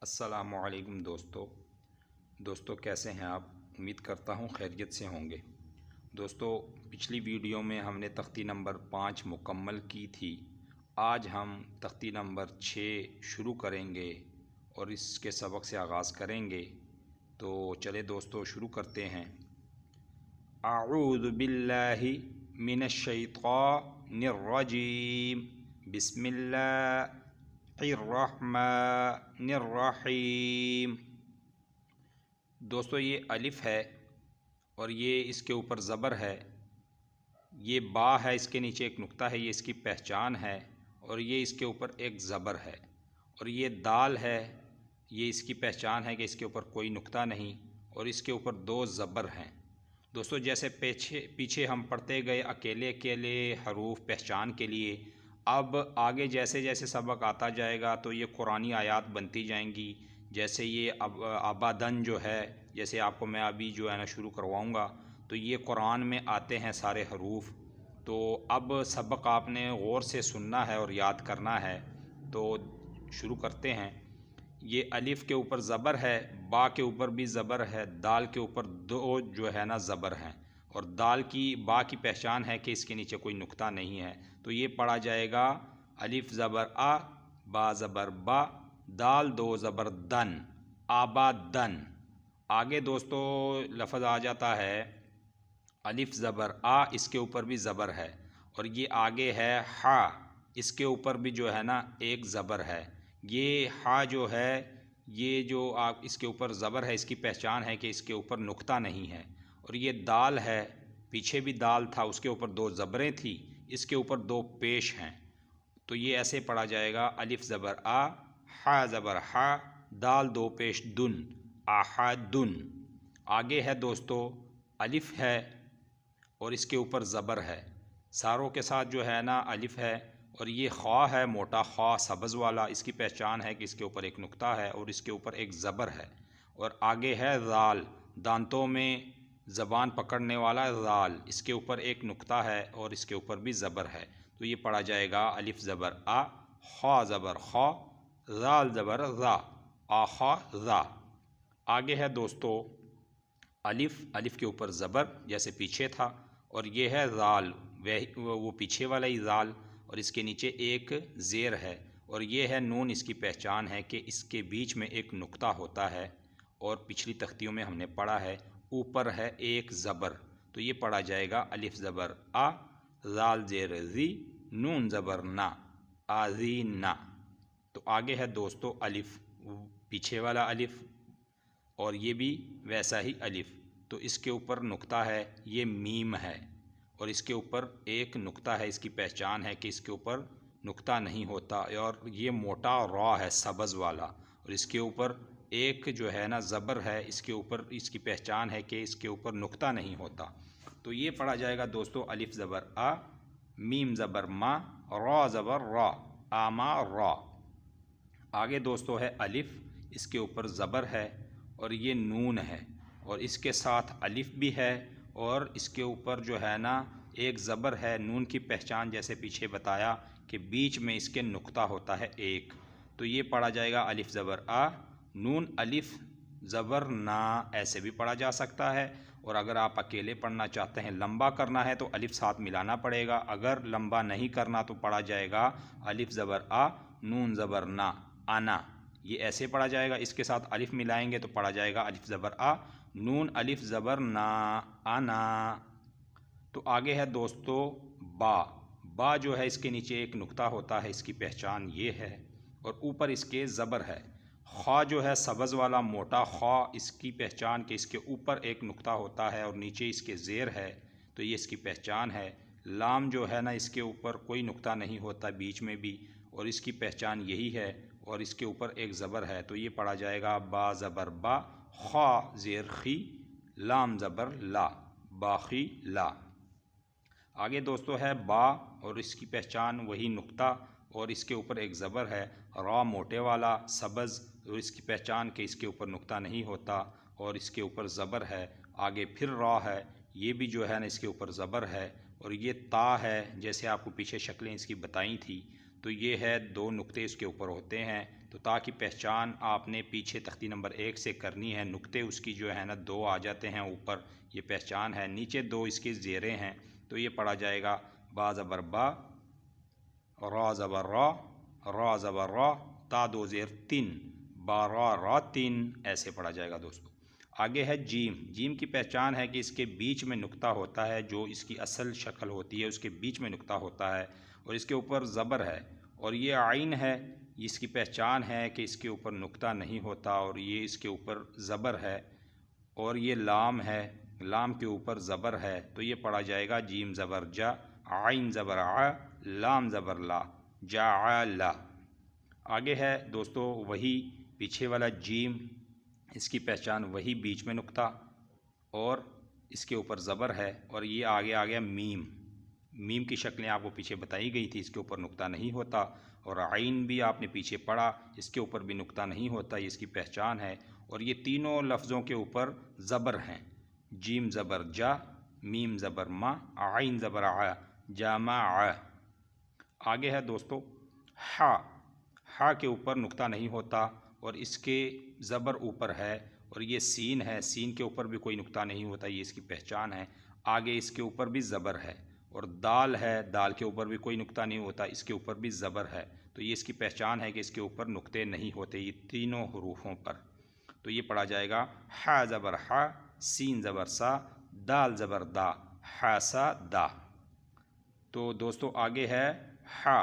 السلام علیکم دوستو کیسے ہیں آپ؟ امید کرتا ہوں خیریت سے ہوں گے۔ دوستو پچھلی ویڈیو میں ہم نے تختی نمبر 5 مکمل کی تھی۔ آج ہم تختی نمبر 6 شروع کریں گے اور اس کے سبق سے آغاز کریں گے۔ تو چلے دوستو شروع کرتے ہیں۔ اعوذ باللہ من الشیطان الرجیم، بسم اللہ الرحمن الرحیم۔ دوستو یہ الف ہے اور یہ اس کے اوپر زبر ہے، یہ با ہے، اس کے نیچے ایک نقطہ ہے، یہ اس کی پہچان ہے، اور یہ اس کے اوپر ایک زبر ہے، اور یہ دال ہے، یہ اس کی پہچان ہے کہ اس کے اوپر کوئی نقطہ نہیں، اور اس کے اوپر 2 زبر ہیں۔ دوستو جیسے پیچھے ہم پڑھتے گئے اکیلے اکیلے حروف پہچان کے لیے، اب آگے جیسے جیسے سبق آتا جائے گا تو یہ قرآنی آیات بنتی جائیں گی۔ جیسے یہ آبادن جو ہے، جیسے آپ کو میں ابھی جو ہے نا شروع کرواؤں گا، تو یہ قرآن میں آتے ہیں سارے حروف۔ تو اب سبق آپ نے غور سے سننا ہے اور یاد کرنا ہے۔ تو شروع کرتے ہیں۔ یہ الف کے اوپر زبر ہے، با کے اوپر بھی زبر ہے، دال کے اوپر 2 جو ہے نا زبر ہیں، اور با کی پہچان ہے کہ اس کے نیچے کوئی نقطہ نہیں ہے۔ تو یہ پڑھا جائے گا الف زبر آ، با زبر با، دال 2 زبر دن، آبادن۔ آگے دوستو لفظ آ جاتا ہے الف زبر آ، اس کے اوپر بھی زبر ہے، اور یہ آگے ہے ہا، اس کے اوپر بھی جو ہے نا ایک زبر ہے۔ یہ ہا جو ہے، یہ جو آپ اس کے اوپر زبر ہے، اس کی پہچان ہے کہ اس کے اوپر نقطہ نہیں ہے۔ اور یہ دال ہے، پیچھے بھی دال تھا، اس کے اوپر 2 زبریں تھیں، اس کے اوپر 2 پیش ہیں۔ تو یہ ایسے پڑھا جائے گا الف زبر آ، ہا زبر ہا، دال 2 پیش دن، آحدن۔ آگے ہے دوستو الف ہے اور اس کے اوپر زبر ہے، ساروں کے ساتھ جو ہے نا الف ہے، اور یہ خواہ ہے، موٹا خواہ سبز والا، اس کی پہچان ہے کہ اس کے اوپر ایک نقطہ ہے اور اس کے اوپر ایک زبر ہے۔ اور آگے ہے ذال، دانتوں میں زبان پکڑنے والا ذال، اس کے اوپر ایک نقطہ ہے اور اس کے اوپر بھی زبر ہے۔ تو یہ پڑھا جائے گا الف زبر آ، خا زبر خا، ذال زبر ذا، آخا ذا۔ آگے ہے دوستو الف کے اوپر زبر جیسے پیچھے تھا، اور یہ ہے ذال، وہ پیچھے والا ہی ذال، اور اس کے نیچے ایک زیر ہے، اور یہ ہے نون، اس کی پہچان ہے کہ اس کے بیچ میں ایک نقطہ ہوتا ہے، اور پچھلی تختیوں میں ہم نے پڑھا ہے اوپر ہے ایک زبر۔ تو یہ پڑھا جائے گا الف زبر آ، ذال زیر زی، نون زبر نا، آذینا۔ تو آگے ہے دوستو الف، پیچھے والا الف، اور یہ بھی ویسا ہی الف، تو اس کے اوپر نقطہ ہے، یہ میم ہے، اور اس کے اوپر ایک نقطہ ہے، اس کی پہچان ہے کہ اس کے اوپر نقطہ نہیں ہوتا، اور یہ موٹا را ہے سبز والا، اور اس کے اوپر ایک جو ہے نا زبر ہے، اس کے اوپر اس کی پہچان ہے کہ اس کے اوپر نقطہ نہیں ہوتا۔ تو یہ پڑھا جائے گا دوستو الف زبر آ، میم زبر ما، را زبر را، آما را۔ آگے دوستو ہے الف، اس کے اوپر زبر ہے اور یہ نون ہے، اور اس کے ساتھ الف بھی ہے، اور اس کے اوپر جو ہے نا ایک زبر ہے، نون کی پہچان جیسے پیچھے بتایا کہ بیچ میں اس کے نقطہ ہوتا ہے ایک۔ تو یہ پڑھا جائے گا الف زبر آ، نون الف زبر نا، ایسے بھی پڑھا جا سکتا ہے، اور اگر آپ اکیلے پڑھنا چاہتے ہیں، لمبا کرنا ہے تو الف ساتھ ملانا پڑے گا، اگر لمبا نہیں کرنا تو پڑھا جائے گا الف زبر آ، نون زبر نا، آنا۔ یہ ایسے پڑھا جائے گا، اس کے ساتھ الف ملائیں گے تو پڑھا جائے گا الف زبر آ، نون الف زبر نا، آنا۔ تو آگے ہے دوستو با جو ہے اس کے نیچے ایک نقطہ ہوتا ہے، اس کی پہچان یہ ہے، اور اوپر اس کے زبر ہے۔ خواہ جو ہے سبز والا موٹا خواہ، اس کی پہچان کہ اس کے اوپر ایک نقطہ ہوتا ہے اور نیچے اس کے زیر ہے، تو یہ اس کی پہچان ہے۔ لام جو ہے نا اس کے اوپر کوئی نقطہ نہیں ہوتا بیچ میں بھی، اور اس کی پہچان یہی ہے، اور اس کے اوپر ایک زبر ہے، تو یہ پڑھا جائے گا با زبر با، خا زیر خی، لام زبر لا، باخی لا۔ آگے دوستو ہے با، اور اس کی پہچان وہی نقطہ، اور اس کے اوپر ایک زبر ہے، را موٹے والا سبز، اور اس کی پہچان کہ اس کے اوپر نقطہ نہیں ہوتا اور اس کے اوپر زبر ہے۔ آگے پھر را ہے، یہ بھی جو ہے نا اس کے اوپر زبر ہے، اور یہ تا ہے، جیسے آپ کو پیچھے شکلیں اس کی بتائی تھی، تو یہ ہے 2 نقطے اس کے اوپر ہوتے ہیں، تو تا کی پہچان آپ نے پیچھے تختی نمبر 1 سے کرنی ہے. نقطے اس کی جو ہے نا 2 آ جاتے ہیں اوپر، یہ پہچان ہے. نیچے 2 اس کے زیریں ہیں، تو یہ پڑھا جائے گا با زبر با، را زبر را، را زبر را، تا 2 زیر 3، بارا را 3، ایسے پڑھا جائے گا دوستو. آگے ہے جیم. جیم کی پہچان ہے کہ اس کے بیچ میں نقطہ ہوتا ہے، جو اس کی اصل شکل ہوتی ہے اس کے بیچ میں نقطہ ہوتا ہے اور اس کے اوپر زبر ہے. اور یہ عین ہے، اس کی پہچان ہے کہ اس کے اوپر نقطہ نہیں ہوتا اور یہ اس کے اوپر زبر ہے. اور یہ لام ہے، لام کے اوپر زبر ہے، تو یہ پڑھا جائے گا جیم زبر جا، عین زبر ع، لام زبر لا، جعل. آگے ہے دوستو وہی پیچھے والا جیم. اس کی پہچان وہی بیچ میں نقطہ اور اس کے اوپر زبر ہے. اور یہ آگے آ گیا میم. میم کی شکلیں آپ کو پیچھے بتائی گئی تھی، اس کے اوپر نقطہ نہیں ہوتا. اور عین بھی آپ نے پیچھے پڑھا، اس کے اوپر بھی نقطہ نہیں ہوتا، یہ اس کی پہچان ہے. اور یہ تینوں لفظوں کے اوپر زبر ہیں، جیم زبر جا، میم زبر ما، عین زبر ع، جامع. آگے ہے دوستو ہا. ہا کے اوپر نقطہ نہیں ہوتا اور اس کے زبر اوپر ہے. اور یہ سین ہے، سین کے اوپر بھی کوئی نقطہ نہیں ہوتا، یہ اس کی پہچان ہے. آگے اس کے اوپر بھی زبر ہے. اور دال ہے، دال کے اوپر بھی کوئی نقطہ نہیں ہوتا، اس کے اوپر بھی زبر ہے. تو یہ اس کی پہچان ہے کہ اس کے اوپر نقطے نہیں ہوتے یہ تینوں حروفوں پر. تو یہ پڑھا جائے گا ہا زبر ہا، سین زبر سا، دال زبر دا، حاسا دا. تو دوستو آگے ہے ہا.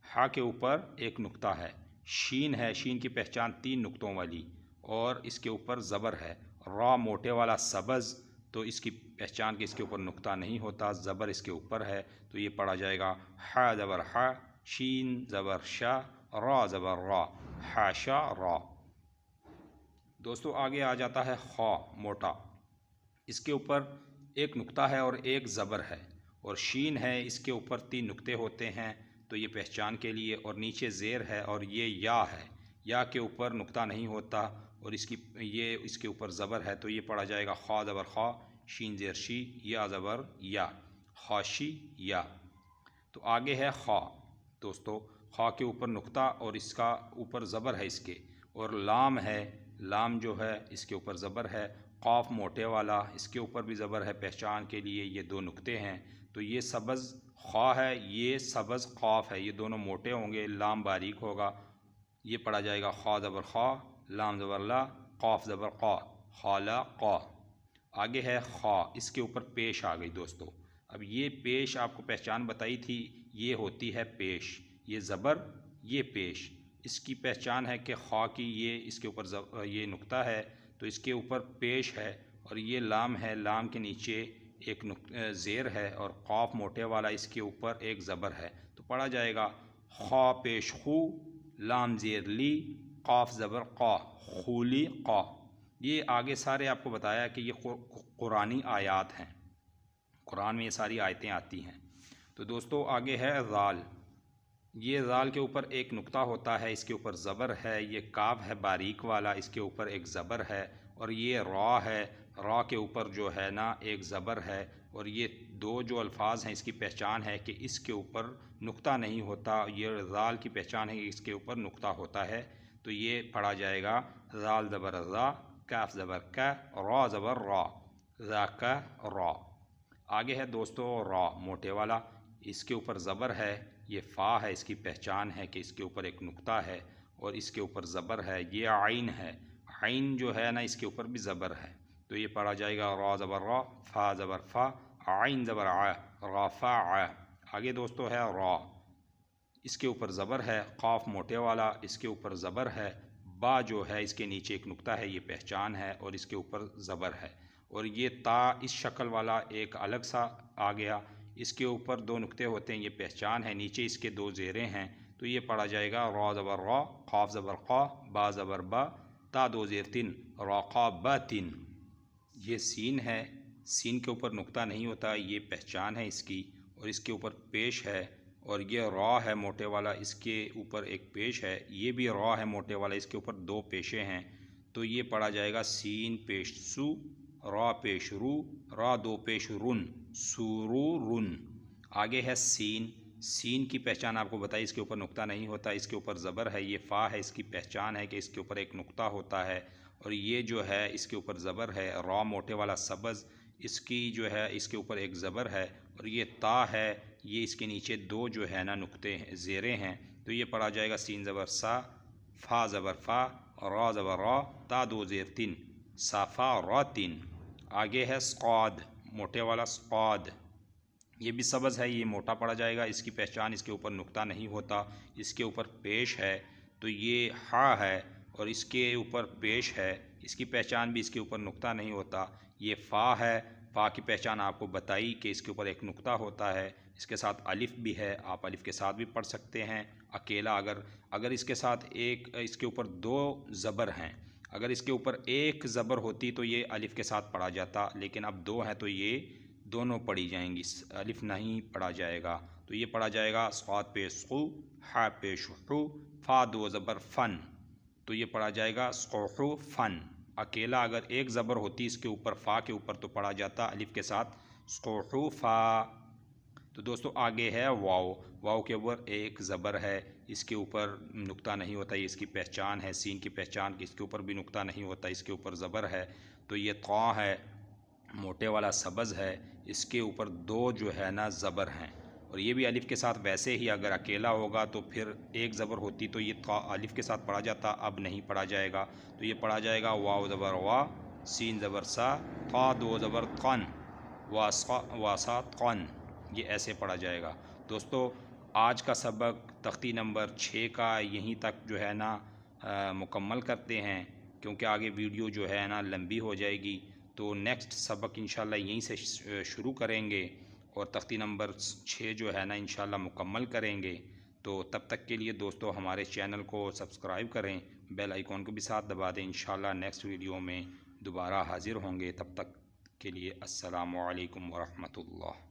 ہا کے اوپر ایک نقطہ ہے. شین ہے، شین کی پہچان 3 نقطوں والی اور اس کے اوپر زبر ہے. را موٹے والا سبز، تو اس کی پہچان کہ اس کے اوپر نقطہ نہیں ہوتا، زبر اس کے اوپر ہے. تو یہ پڑھا جائے گا ہا زبر ہا، شین زبر شا، را زبر را، حاشا را. دوستو آگے آ جاتا ہے خا موٹا. اس کے اوپر ایک نقطہ ہے اور ایک زبر ہے. اور شین ہے، اس کے اوپر 3 نقطے ہوتے ہیں، تو یہ پہچان کے لیے. اور نیچے زیر ہے اور یہ یا ہے، یا کے اوپر نقطہ نہیں ہوتا اور یہ اس کے اوپر زبر ہے. تو یہ پڑھا جائے گا خا زبر خا، شین زیر شی، یا زبر یا، خاشی یا. تو آگے ہے خا. دوستو خا کے اوپر نقطہ اور اس کا اوپر زبر ہے اس کے. اور لام ہے، لام جو ہے اس کے اوپر زبر ہے. قاف موٹے والا، اس کے اوپر بھی زبر ہے. پہچان کے لیے یہ 2 نقطے ہیں. تو یہ سبز خا ہے، یہ سبز قاف ہے، یہ دونوں موٹے ہوں گے، لام باریک ہوگا. یہ پڑھا جائے گا خا زبر خا، لام زبر لا، قاف زبر قا، خالا قا. آگے ہے خا. اس کے اوپر پیش آ گئی دوستو. اب یہ پیش آپ کو پہچان بتائی تھی، یہ ہوتی ہے پیش. یہ زبر، یہ پیش. اس کی پہچان ہے کہ خا کی یہ اس کے اوپر یہ نقطہ ہے، تو اس کے اوپر پیش ہے. اور یہ لام ہے، لام کے نیچے ایک زیر ہے اور قاف موٹے والا، اس کے اوپر ایک زبر ہے. تو پڑھا جائے گا خا پیش خو، لام زیر لی، قاف زبر قا، خولی قا. یہ آگے سارے آپ کو بتایا کہ یہ قرآنی آیات ہیں، قرآن میں یہ ساری آیتیں آتی ہیں. تو دوستو آگے ہے ذال. یہ ذال کے اوپر ایک نقطہ ہوتا ہے، اس کے اوپر زبر ہے. یہ کاف ہے باریک والا، اس کے اوپر ایک زبر ہے. اور یہ را ہے، را کے اوپر جو ہے نا ایک زبر ہے. اور یہ 2 جو الفاظ ہیں اس کی پہچان ہے کہ اس کے اوپر نقطہ نہیں ہوتا. یہ ذال کی پہچان ہے کہ اس کے اوپر نقطہ ہوتا ہے. تو یہ پڑھا جائے گا ذال زبر ذا، کاف زبر کا، را زبر را، ذاک را. آگے ہے دوستو را موٹے والا. اس کے اوپر زبر ہے. یہ فا ہے، اس کی پہچان ہے کہ اس کے اوپر ایک نقطہ ہے اور اس کے اوپر زبر ہے. یہ عین ہے، عین جو ہے نا اس کے اوپر بھی زبر ہے. تو یہ پڑھا جائے گا را زبر را، فا زبر فا، عین زبر ع، را فا ع. آگے دوستو ہے را. اس کے اوپر زبر ہے، قاف موٹے والا، اس کے اوپر زبر ہے. با جو ہے اس کے نیچے ایک نقطہ ہے، یہ پہچان ہے اور اس کے اوپر زبر ہے. اور یہ تا اس شکل والا ایک الگ سا آ گیا، اس کے اوپر 2 نقطے ہوتے ہیں، یہ پہچان ہے. نیچے اس کے 2 زیریں ہیں. تو یہ پڑھا جائے گا را زبر را، قاف زبر قا، با زبر با، تا 2 زیر 3، راقا با 3. یہ سین ہے، سین کے اوپر نقطہ نہیں ہوتا، یہ پہچان ہے اس کی. اور اس کے اوپر پیش ہے. اور یہ را ہے موٹے والا، اس کے اوپر ایک پیش ہے. یہ بھی را ہے موٹے والا، اس کے اوپر 2 پیشیں ہیں. تو یہ پڑھا جائے گا سین پیش سو، را پیش رو، را 2 پیش رن، سورو رن. آگے ہے سین. سین کی پہچان آپ کو بتائی، اس کے اوپر نقطہ نہیں ہوتا، اس کے اوپر زبر ہے. یہ فا ہے، اس کی پہچان ہے کہ اس کے اوپر ایک نقطہ ہوتا ہے. اور یہ جو ہے اس کے اوپر زبر ہے. را موٹے والا سبز، اس کی جو ہے اس کے اوپر ایک زبر ہے. اور یہ تا ہے، یہ اس کے نیچے دو جو ہے نا نقطے زیریں ہیں. تو یہ پڑھا جائے گا سین زبر سا، فا زبر فا، را زبر را، تا دو زیر تین، صافا را تین. آگے ہے سقاد، موٹے والا سقاد. یہ بھی سبز ہے، یہ موٹا پڑا جائے گا. اس کی پہچان، اس کے اوپر نقطہ نہیں ہوتا، اس کے اوپر پیش ہے. تو یہ ہا ہے اور اس کے اوپر پیش ہے. اس کی پہچان بھی، اس کے اوپر نقطہ نہیں ہوتا. یہ فا ہے، فا کی پہچان آپ کو بتائی کہ اس کے اوپر ایک نقطہ ہوتا ہے. اس کے ساتھ الف بھی ہے، آپ الف کے ساتھ بھی پڑھ سکتے ہیں اکیلا. اگر اس کے ساتھ اس کے اوپر دو زبر ہیں، اگر اس کے اوپر ایک زبر ہوتی تو یہ الف کے ساتھ پڑھا جاتا، لیکن اب دو ہیں تو یہ دونوں پڑھی جائیں گی، الف نہیں پڑھا جائے گا. تو یہ پڑھا جائے گا صاد پیش خو، ہا پیش حو، فا دو زبر فن. تو یہ پڑھا جائے گا سقوحو فن. اکیلا اگر ایک زبر ہوتی اس کے اوپر، فا کے اوپر، تو پڑھا جاتا الف کے ساتھ سقوحو فا. تو دوستو آگے ہے واو. واو کے اوپر ایک زبر ہے، اس کے اوپر نقطہ نہیں ہوتا، یہ اس کی پہچان ہے. سین کی پہچان کہ اس کے اوپر بھی نقطہ نہیں ہوتا، اس کے اوپر زبر ہے. تو یہ طا ہے، موٹے والا سبز ہے، اس کے اوپر دو جو ہے نا زبر ہیں. اور یہ بھی الف کے ساتھ ویسے ہی اگر اکیلا ہوگا تو پھر ایک زبر ہوتی تو یہ طا الف کے ساتھ پڑھا جاتا، اب نہیں پڑھا جائے گا. تو یہ پڑھا جائے گا واو زبر وا، سین زبر سا، طا دو زبر قن، واسا قن. یہ ایسے پڑھا جائے گا. دوستو آج کا سبق تختی نمبر 6 کا یہیں تک جو ہے نا مکمل کرتے ہیں، کیونکہ آگے ویڈیو جو ہے نا لمبی ہو جائے گی. تو نیکسٹ سبق انشاءاللہ یہیں سے شروع کریں گے اور تختی نمبر 6 جو ہے نا انشاءاللہ مکمل کریں گے. تو تب تک کے لیے دوستو ہمارے چینل کو سبسکرائب کریں، بیل آئیکن کو بھی ساتھ دبا دیں. انشاءاللہ نیکسٹ ویڈیو میں دوبارہ حاضر ہوں گے. تب تک کے لیے السلام علیکم ورحمۃ اللہ.